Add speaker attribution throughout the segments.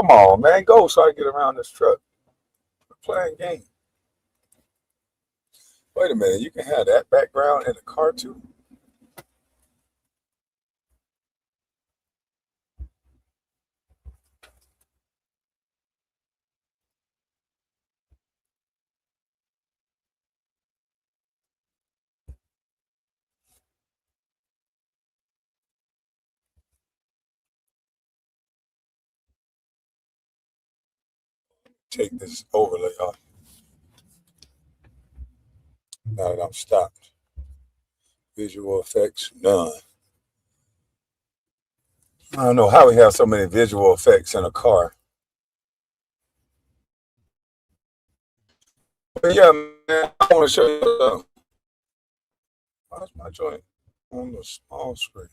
Speaker 1: Come on, man. Go so I can get around this truck. We're playing game. Wait a minute. You can have that background in the car too. Take this overlay off now that I'm stopped. Visual effects, none. I don't know how we have so many visual effects in a car. But yeah, man, I want to show you something. Why's my joint on the small screen?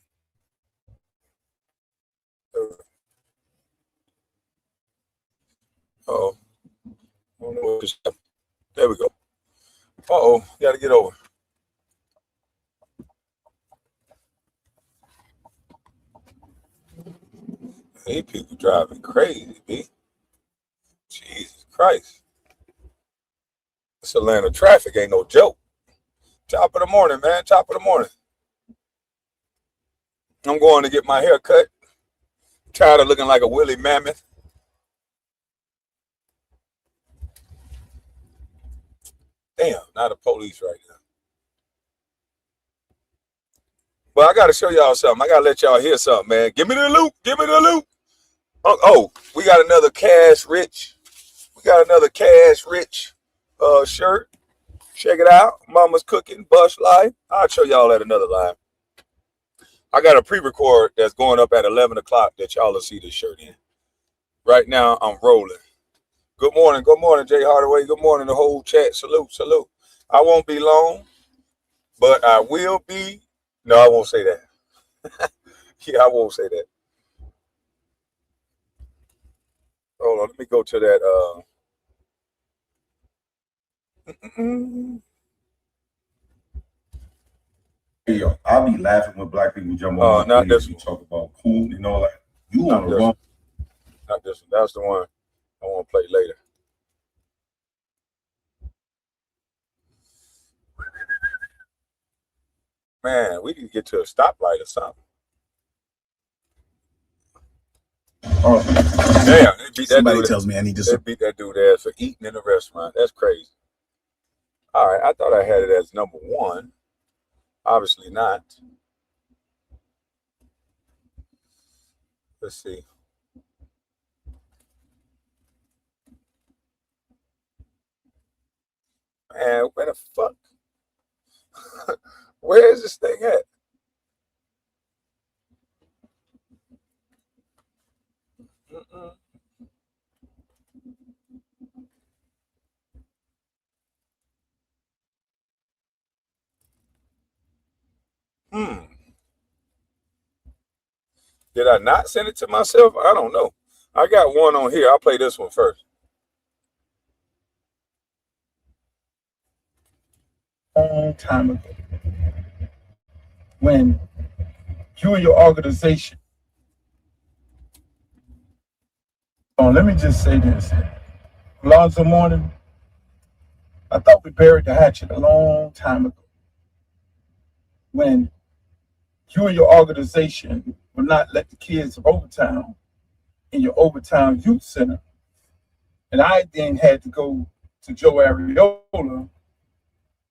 Speaker 1: Oh, I don't know what just happened. There we go. Uh-oh, got to get over. These people driving crazy, B. Jesus Christ. This Atlanta traffic ain't no joke. Top of the morning, man. Top of the morning. I'm going to get my hair cut. Tired of looking like a woolly mammoth. Damn, not the police right now. But I got to show y'all something. I got to let y'all hear something, man. Give me the loop. Give me the loop. Oh, we got another Cash Rich. We got another Cash Rich shirt. Check it out. Mama's Cooking, Bush Life. I'll show y'all at another live. I got a pre-record that's going up at 11 o'clock that y'all will see this shirt in. Right now, I'm rolling. Good morning, Jay Hardaway. Good morning, the whole chat. Salute, salute. I won't be long, but I will be. No, I won't say that. Yeah, I won't say that. Hold on, let me go to that.
Speaker 2: Yo, I'll be laughing when black people jump on my videos and talk about cool, you know, like you on the wrong.
Speaker 1: Not this one. That's the one I want to play later. Man, we need to get to a stoplight or something.
Speaker 2: Oh,
Speaker 1: damn! They beat
Speaker 2: somebody
Speaker 1: that dude.
Speaker 2: Tells me I need to.
Speaker 1: They beat that dude ass for eating in a restaurant. That's crazy. All right, I thought I had it as number one. Obviously not. Let's see. Man, where the fuck? Where is this thing at? Did I not send it to myself? I don't know. I got one on here. I'll play this one first.
Speaker 3: Long time ago, when you and your organization, let me just say this. Alonzo Morning, I thought we buried the hatchet a long time ago. When you and your organization would not let the kids of Overtown in your Overtown Youth Center. And I then had to go to Joe Ariola,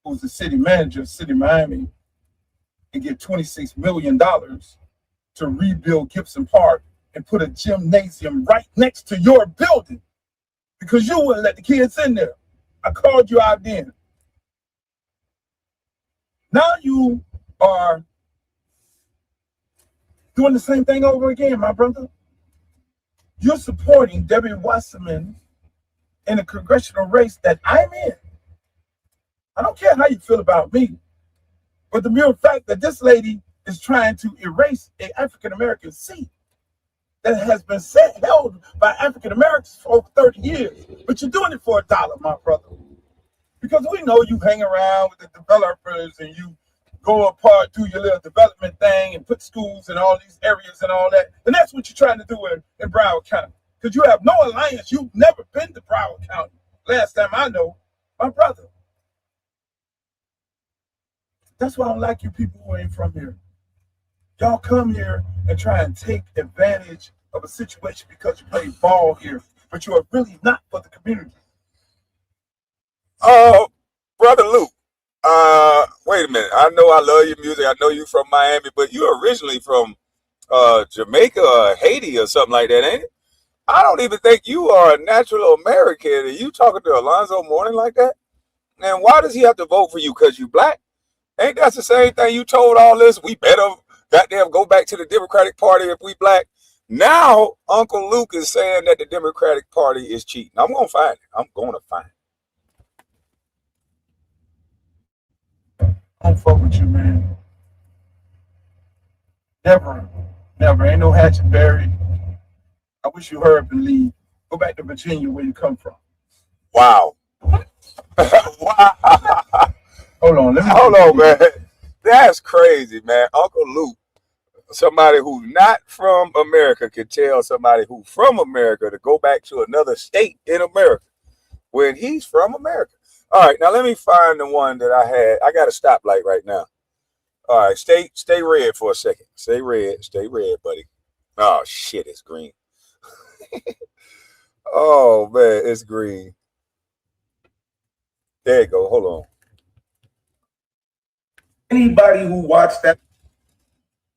Speaker 3: who's the city manager of City of Miami, and get $26 million to rebuild Gibson Park and put a gymnasium right next to your building because you wouldn't let the kids in there. I called you out then. Now you are doing the same thing over again, my brother. You're supporting Debbie Wasserman in a congressional race that I'm in. I don't care how you feel about me, but the mere fact that this lady is trying to erase an African-American seat that has been held by African-Americans for over 30 years, but you're doing it for $1, my brother. Because we know you hang around with the developers and you go apart, do your little development thing and put schools in all these areas and all that. And that's what you're trying to do in Broward County. because you have no alliance. You've never been to Broward County. Last time I know, my brother. That's why I don't like you people who ain't from here. Y'all come here and try and take advantage of a situation because you play ball here, but you are really not for the community.
Speaker 1: Brother Luke, wait a minute. I know I love your music. I know you from Miami, but you're originally from Jamaica or Haiti or something like that, ain't it? I don't even think you are a natural American. Are you talking to Alonzo Mourning like that? And why does he have to vote for you? Because you black? Ain't that the same thing you told all this? We better goddamn go back to the Democratic Party if we black. Now Uncle Luke is saying that the Democratic Party is cheating. I'm gonna find it. I'm gonna find
Speaker 3: it. I don't fuck with you, man. Never. Ain't no hatchet buried. I wish you heard and leave. Go back to Virginia where you come from.
Speaker 1: Wow. Wow.
Speaker 3: Hold on,
Speaker 1: man. That's crazy, man. Uncle Luke, somebody who's not from America, can tell somebody who's from America to go back to another state in America when he's from America. All right, now let me find the one that I had. I got a stoplight right now. All right, stay red for a second. Stay red, buddy. Oh shit, it's green. Oh man, it's green. There you go. Hold on.
Speaker 2: Anybody who watched that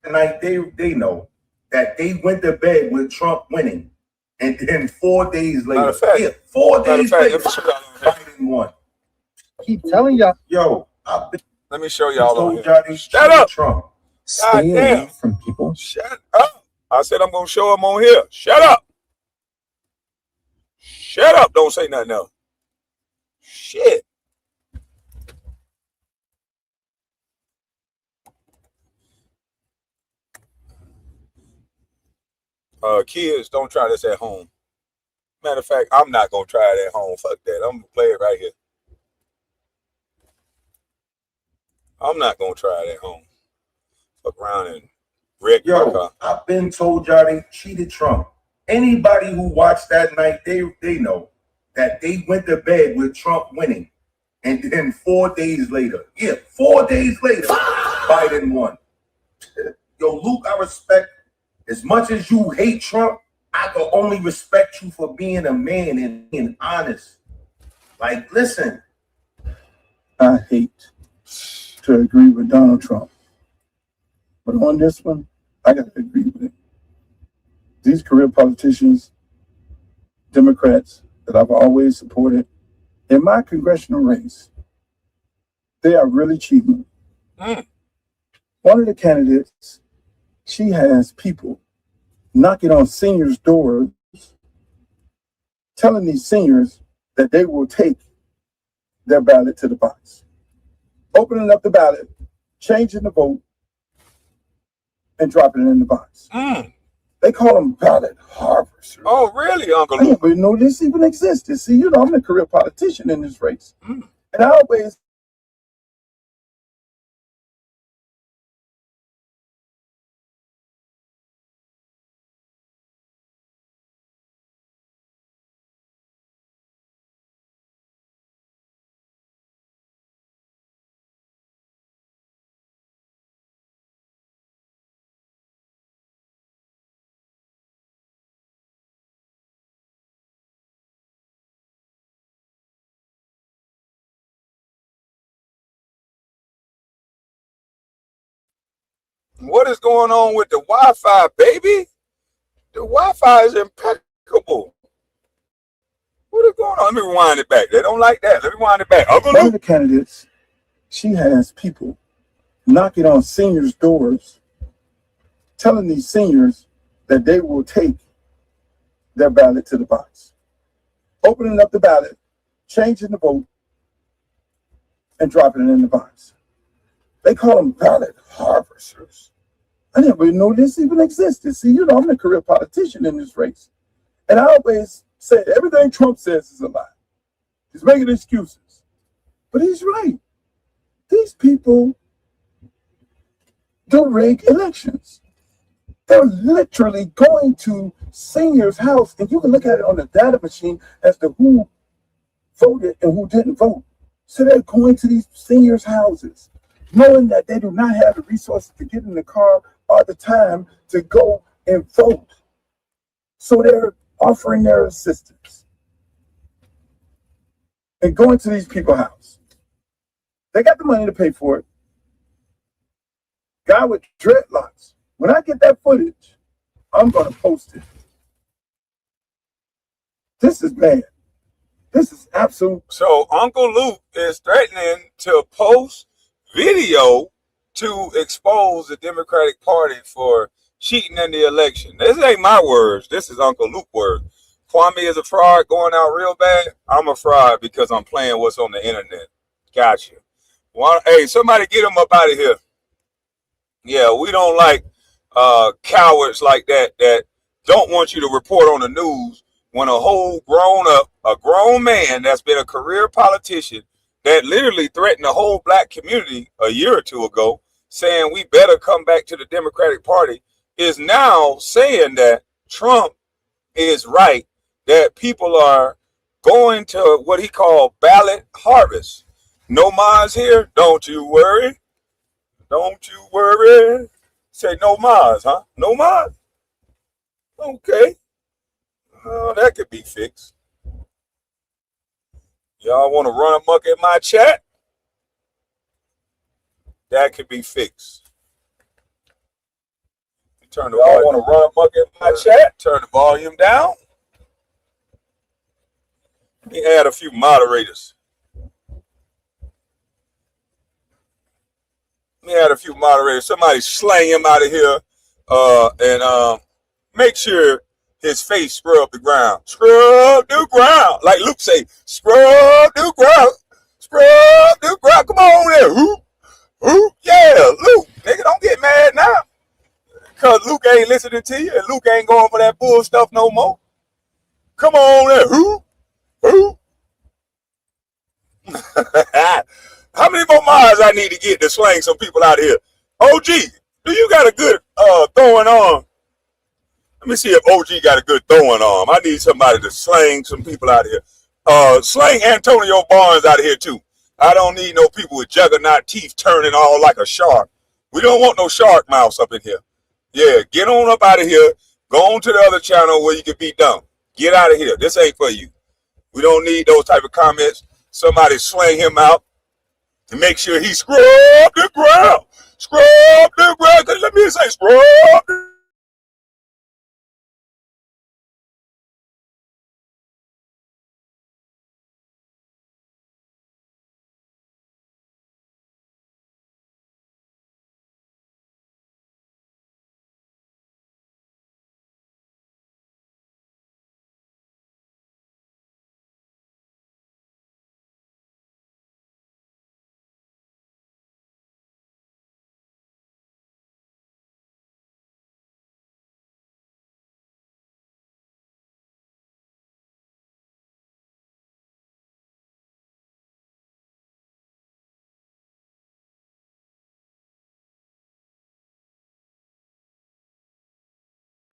Speaker 2: tonight, they know that they went to bed with Trump winning, and then 4 days later, 4 days later, Biden won.
Speaker 3: Keep telling y'all,
Speaker 2: yo,
Speaker 1: let me show y'all.
Speaker 2: Shut up,
Speaker 1: Trump.
Speaker 3: Stay away from people.
Speaker 1: Shut up. I said I'm gonna show them on here. Shut up. Shut up. Don't say nothing else. Shit. Kids, don't try this at home. Matter of fact, I'm not gonna try it at home. Fuck that. I'm gonna play it right here. I'm not gonna try it at home. Fuck around and wreck my car.
Speaker 2: I've been told y'all they cheated Trump. Anybody who watched that night, they know that they went to bed with Trump winning, and then 4 days later, 4 days later, Biden won. Yo, Luke, I respect. As much as you hate Trump, I can only respect you for being a man and being honest. Like, listen.
Speaker 3: I hate to agree with Donald Trump, but on this one, I got to agree with him. These career politicians, Democrats that I've always supported in my congressional race, they are really cheating. One of the candidates, she has people knocking on seniors' doors, telling these seniors that they will take their ballot to the box, opening up the ballot, changing the vote, and dropping it in the box. They call them ballot harvesters.
Speaker 1: Oh, really, Uncle Luke?
Speaker 3: I didn't even know this even existed. See, I'm a career politician in this race. And I always
Speaker 1: What is going on with the Wi-Fi, baby? The Wi-Fi is impeccable. What is going on? Let me rewind it back. They don't like that. Let me rewind it back.
Speaker 3: One of the candidates, she has people knocking on seniors' doors, telling these seniors that they will take their ballot to the box, opening up the ballot, changing the vote, and dropping it in the box. They call them ballot harvesters. I didn't even know this even existed. See, I'm a career politician in this race. And I always say everything Trump says is a lie. He's making excuses. But he's right. These people don't rig elections. They're literally going to seniors' house, and you can look at it on the data machine as to who voted and who didn't vote. So they're going to these seniors' houses, knowing that they do not have the resources to get in the car or the time to go and vote. So they're offering their assistance and going to these people's house. They got the money to pay for it. Guy with dreadlocks. When I get that footage, I'm going to post it. This is bad. This is absolute.
Speaker 1: So Uncle Luke is threatening to post video to expose the Democratic Party for cheating in the election. This ain't my words. This is Uncle Luke's words. Kwame is a fraud going out real bad. I'm a fraud because I'm playing what's on the internet. Gotcha. Hey, somebody get him up out of here. Yeah, we don't like cowards like that don't want you to report on the news when a whole grown man that's been a career politician that literally threatened the whole black community a year or two ago, saying we better come back to the Democratic Party, is now saying that Trump is right, that people are going to what he called ballot harvest. No Maz here? Don't you worry. Don't you worry. Say no Maz, huh? No Maz? Okay. That could be fixed. Y'all want to run amok in my chat? That could be fixed. Y'all want to run amok in my chat? Turn the volume down. Let me add a few moderators. Somebody slang him out of here and make sure his face scrub the ground. Scrub the ground. Like Luke say, scrub the ground. Scrub the ground. Come on there. Who? Yeah, Luke. Nigga, don't get mad now. Because Luke ain't listening to you and Luke ain't going for that bull stuff no more. Come on there. Who? How many more miles I need to get to slang some people out of here? OG, do you got a good throwing arm? Let me see if OG got a good throwing arm. I need somebody to slang some people out of here. Slang Antonio Barnes out of here too. I don't need no people with juggernaut teeth turning all like a shark. We don't want no shark mouths up in here. Yeah, get on up out of here. Go on to the other channel where you can be dumb. Get out of here. This ain't for you. We don't need those type of comments. Somebody slang him out and make sure he scrub the ground. Scrub the ground. Let me say scrub the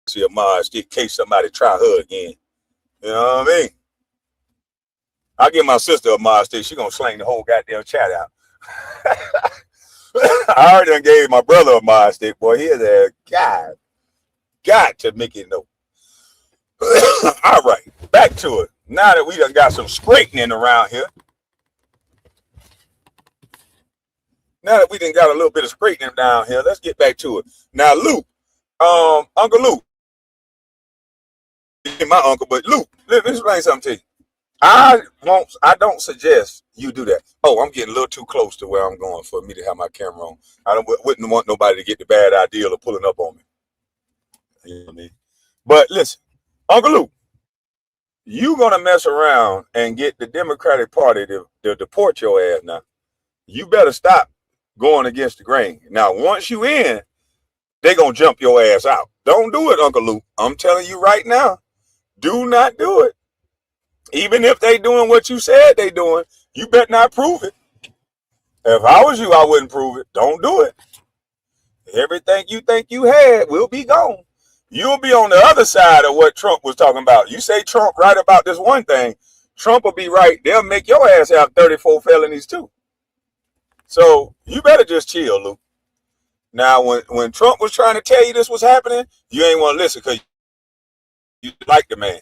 Speaker 1: see a Mars in case somebody try her again. You know what I mean? I give my sister a Mars stick. She gonna slang the whole goddamn chat out. I already done gave my brother a Mars stick. Boy, he's a guy. Got to make it know. All right, back to it. Now that we done got some straightening around here. Now that we done got a little bit of straightening down here, let's get back to it. Now, Luke, Uncle Luke, my uncle, but Luke, let me explain something to you. I don't suggest you do that. Oh, I'm getting a little too close to where I'm going for me to have my camera on. I wouldn't want nobody to get the bad idea of pulling up on me. You know what I mean? But listen, Uncle Luke, you gonna mess around and get the Democratic Party to deport your ass now. You better stop going against the grain. Now, once you in, they gonna jump your ass out. Don't do it, Uncle Luke. I'm telling you right now, do not do it. Even if they doing what you said they doing, you better not prove it. If I was you, I wouldn't prove it. Don't do it. Everything you think you had will be gone. You'll be on the other side of what Trump was talking about. You say Trump right about this one thing, Trump will be right. They'll make your ass have 34 felonies too. So you better just chill, Luke. Now, when Trump was trying to tell you this was happening, you ain't want to listen because you like the man.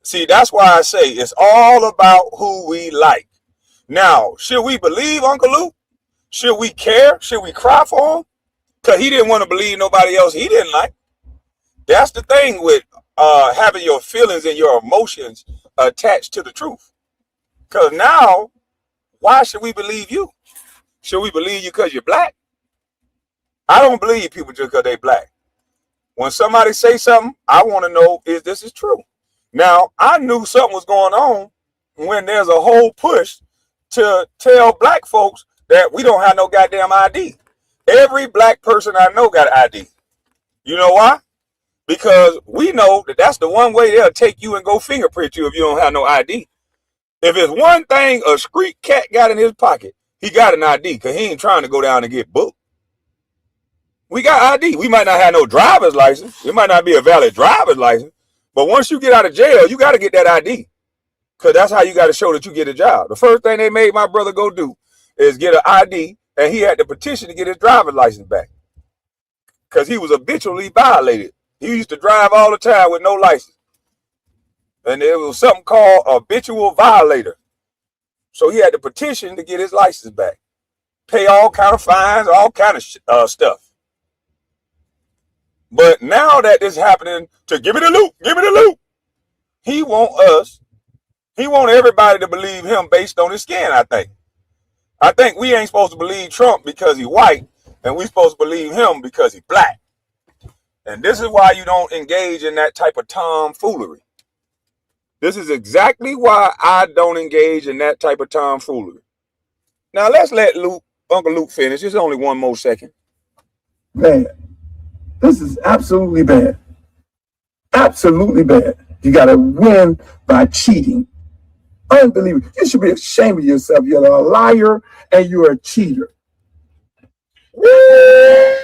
Speaker 1: See, that's why I say it's all about who we like. Now, should we believe Uncle Luke? Should we care? Should we cry for him? Because he didn't want to believe nobody else he didn't like. That's the thing with having your feelings and your emotions attached to the truth. Because now, why should we believe you? Should we believe you because you're black? I don't believe people just because they're black. When somebody say something, I want to know if this is true. Now, I knew something was going on when there's a whole push to tell black folks that we don't have no goddamn ID. Every black person I know got an ID. You know why? Because we know that that's the one way they'll take you and go fingerprint you if you don't have no ID. If it's one thing a street cat got in his pocket, he got an ID because he ain't trying to go down and get booked. We got ID. We might not have no driver's license. It might not be a valid driver's license. But once you get out of jail, you got to get that ID. Because that's how you got to show that you get a job. The first thing they made my brother go do is get an ID, and he had to petition to get his driver's license back. Because he was habitually violated. He used to drive all the time with no license. And there was something called habitual violator. So he had to petition to get his license back. Pay all kind of fines, all kind of stuff. But now that this is happening to give me the loot, he want everybody to believe him based on his skin, I think. I think we ain't supposed to believe Trump because he's white, and we supposed to believe him because he's black. And this is why you don't engage in that type of tomfoolery. This is exactly why I don't engage in that type of tomfoolery. Now let's let Uncle Luke finish. There's only one more second.
Speaker 3: Man, this is absolutely bad. Absolutely bad. You got to win by cheating. Unbelievable. You should be ashamed of yourself. You're a liar and you're a cheater.
Speaker 1: Oh,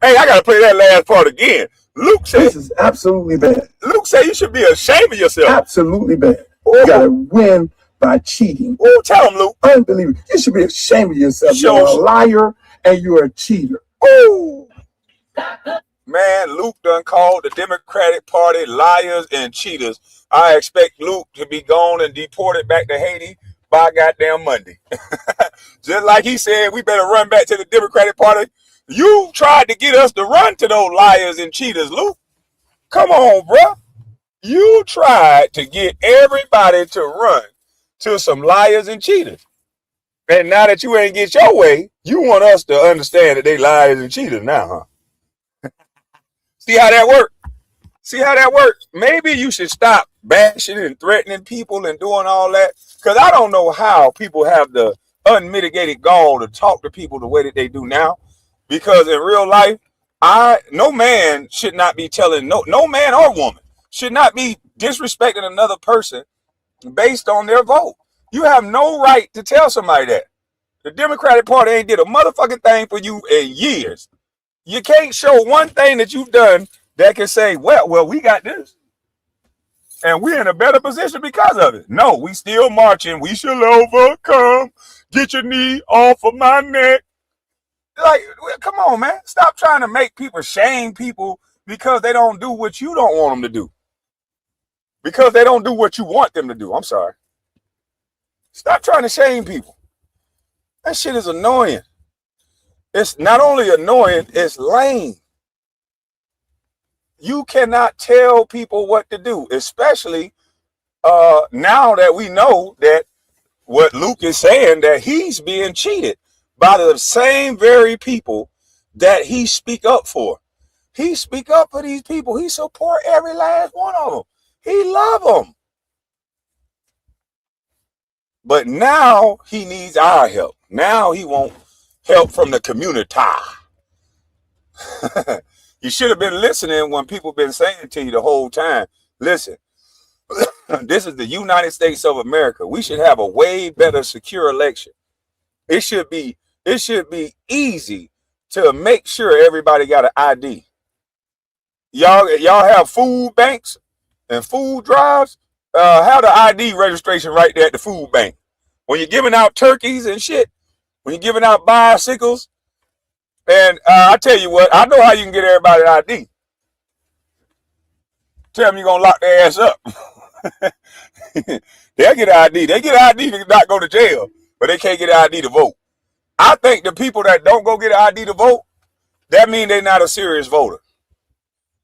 Speaker 1: hey, I got to play that last part again. Luke said,
Speaker 3: this is absolutely bad.
Speaker 1: Luke said you should be ashamed of yourself.
Speaker 3: Absolutely bad. You got to win by cheating.
Speaker 1: Oh, tell him, Luke.
Speaker 3: Unbelievable. You should be ashamed of yourself. You're a liar and you're a cheater.
Speaker 1: Oh. Man, Luke done called the Democratic Party liars and cheaters. I expect Luke to be gone and deported back to Haiti by goddamn Monday. Just like he said, we better run back to the Democratic Party. You tried to get us to run to those liars and cheaters, Luke. Come on, bro. You tried to get everybody to run to some liars and cheaters. And now that you ain't get your way, you want us to understand that they liars and cheaters now, huh? See how that works? See how that works? Maybe you should stop bashing and threatening people and doing all that. Because I don't know how people have the unmitigated gall to talk to people the way that they do now. Because in real life, no man should not be telling, no man or woman should not be disrespecting another person based on their vote. You have no right to tell somebody that. The Democratic Party ain't did a motherfucking thing for you in years. You can't show one thing that you've done that can say, well, we got this. And we're in a better position because of it. No, we still marching. We shall overcome. Get your knee off of my neck. Like, come on, man. Stop trying to make people shame people because they don't do what you don't want them to do. Because they don't do what you want them to do. I'm sorry. Stop trying to shame people. That shit is annoying. It's not only annoying, it's lame. You cannot tell people what to do, especially now that we know that what Luke is saying, that he's being cheated by the same very people that he speak up for. He speak up for these people. He support every last one of them. He love them. But now he needs our help. Now he wants help from the community. You should have been listening when people been saying to you the whole time, listen, this is the United States of America. We should have a way better secure election. It should be easy to make sure everybody got an ID. Y'all have food banks and food drives. Have the ID registration right there at the food bank. When you're giving out turkeys and shit, when you're giving out bicycles, and I tell you what, I know how you can get everybody an ID. Tell them you're going to lock their ass up. They'll get an ID. They get an ID to not go to jail, but they can't get an ID to vote. I think the people that don't go get an ID to vote, that means they're not a serious voter.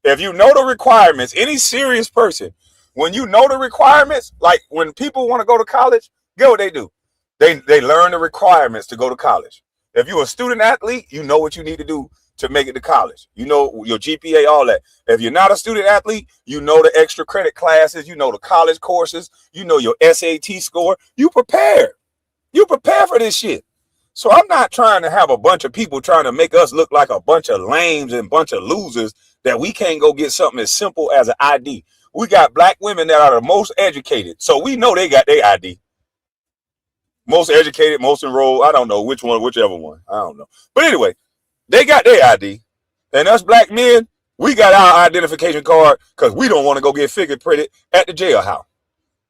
Speaker 1: If you know the requirements, any serious person, when you know the requirements, like when people want to go to college, get what they do. They learn the requirements to go to college. If you're a student athlete, you know what you need to do to make it to college. You know your GPA, all that. If you're not a student athlete, you know the extra credit classes, you know the college courses, you know your SAT score. You prepare. You prepare for this shit. So I'm not trying to have a bunch of people trying to make us look like a bunch of lames and bunch of losers that we can't go get something as simple as an ID. We got black women that are the most educated. So we know they got their ID. Most educated, most enrolled. I don't know which one, whichever one. I don't know. But anyway, they got their ID. And us black men, we got our identification card because we don't want to go get fingerprinted at the jailhouse.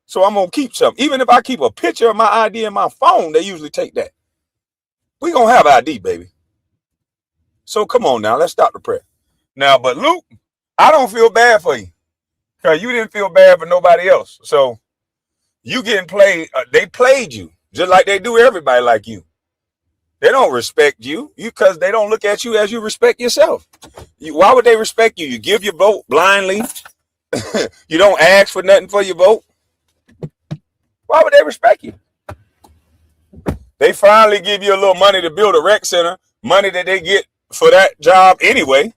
Speaker 1: So I'm going to keep something. Even if I keep a picture of my ID in my phone, they usually take that. We going to have ID, baby. So come on now, let's stop the press. Now, but Luke, I don't feel bad for you because you didn't feel bad for nobody else. So you getting played, they played you just like they do everybody like you. They don't respect you because they don't look at you as you respect yourself. Why would they respect you? You give your vote blindly. You don't ask for nothing for your vote. Why would they respect you? They finally give you a little money to build a rec center, money that they get for that job anyway.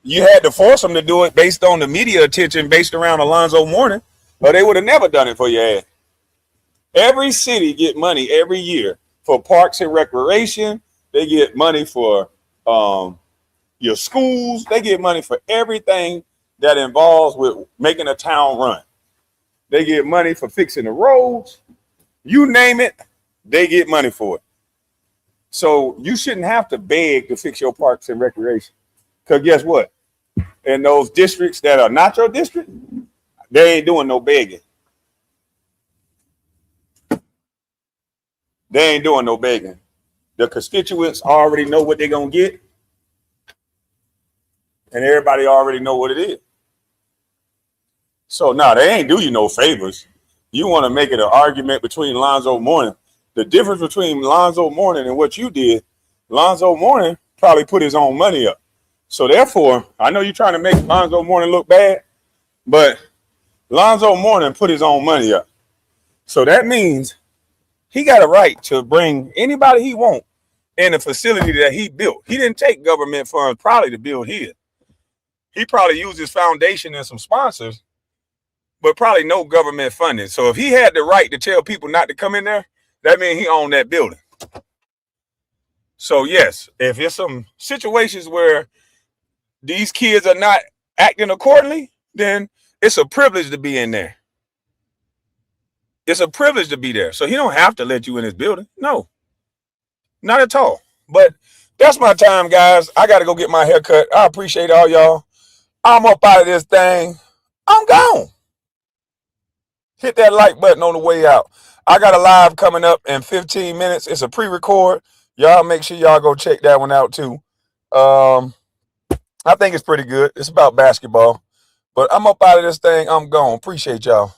Speaker 1: You had to force them to do it based on the media attention based around Alonzo Mourning, or they would have never done it for your ass. Every city get money every year for parks and recreation. They get money for your schools. They get money for everything that involves with making a town run. They get money for fixing the roads. You name it, they get money for it. So you shouldn't have to beg to fix your parks and recreation. Because guess what? In those districts that are not your district, they ain't doing no begging. They ain't doing no begging. The constituents already know what they're going to get. And everybody already know what it is. So, no, they ain't do you no favors. You want to make it an argument between Lonzo Mourning. The difference between Lonzo Mourning and what you did, Lonzo Mourning probably put his own money up. So, therefore, I know you're trying to make Lonzo Mourning look bad, but Lonzo Mourning put his own money up. So, that means he got a right to bring anybody he wants in a facility that he built. He didn't take government funds probably to build his. He probably used his foundation and some sponsors, but probably no government funding. So if he had the right to tell people not to come in there, that means he owned that building. So yes, if there's some situations where these kids are not acting accordingly, then it's a privilege to be in there. It's a privilege to be there. So he don't have to let you in his building. No, not at all. But that's my time, guys. I got to go get my hair cut. I appreciate all y'all. I'm up out of this thing. I'm gone. Hit that like button on the way out. I got a live coming up in 15 minutes. It's a pre-record. Y'all make sure y'all go check that one out too. I think it's pretty good. It's about basketball. But I'm up out of this thing. I'm gone. Appreciate y'all.